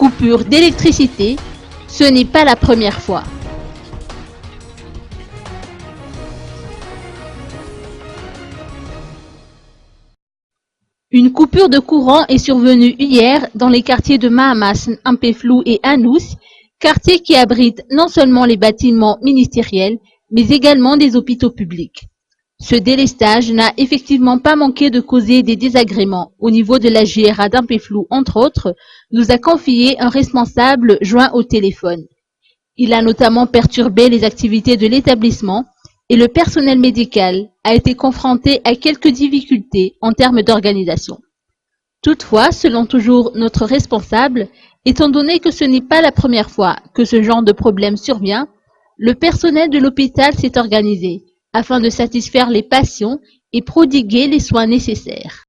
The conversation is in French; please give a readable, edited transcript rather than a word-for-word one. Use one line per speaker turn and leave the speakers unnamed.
coupure d'électricité, ce n'est pas la première fois. Une coupure de courant est survenue hier dans les quartiers de Mahamas, Ampeflou et Anous, quartiers qui abritent non seulement les bâtiments ministériels, mais également des hôpitaux publics. Ce délestage n'a effectivement pas manqué de causer des désagréments au niveau de la JRA d'Ampeflou, entre autres, nous a confié un responsable joint au téléphone. Il a notamment perturbé les activités de l'établissement et le personnel médical a été confronté à quelques difficultés en termes d'organisation. Toutefois, selon toujours notre responsable, étant donné que ce n'est pas la première fois que ce genre de problème survient, le personnel de l'hôpital s'est organisé afin de satisfaire les patients et prodiguer les soins nécessaires.